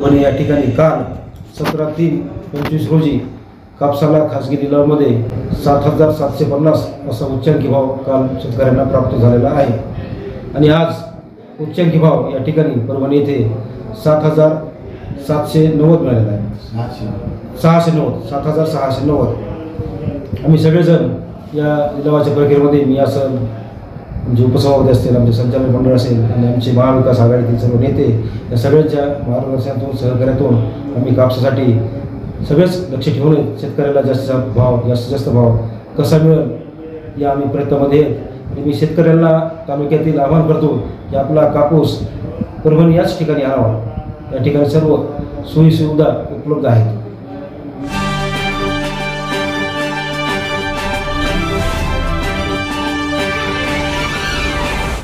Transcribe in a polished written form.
आणि या ठिकाणी काल 17/3/25 रोजी कापसाला खाजगी लिलावामध्ये 7,750 असा उच्चांकी भाव काल शेतकऱ्यांना प्राप्त झालेला आहे आणि आज उच्चांकी भाव या ठिकाणी परभणी येथे 7,790 मिळालेला आहे. 7,690. आम्ही सगळेजण या लिलावाच्या प्रक्रियेमध्ये मी असेल, आमचे उपसभापती असतील, आमचे संचालक मंडळ असेल आणि आमचे महाविकास आघाडीतील सर्व नेते या सगळ्यांच्या मार्गदर्शनातून सहकार्यातून आम्ही कापसासाठी सगळेच लक्ष ठेवून शेतकऱ्याला जास्तीत जास्त भाव कसा मिळेल या आम्ही प्रयत्नामध्ये आहेत. आणि मी शेतकऱ्यांना तालुक्यातील आवाहन करतो की आपला कापूस परभणी याच ठिकाणी आणावा. या ठिकाणी सर्व सोयीसुविधा उपलब्ध आहेत.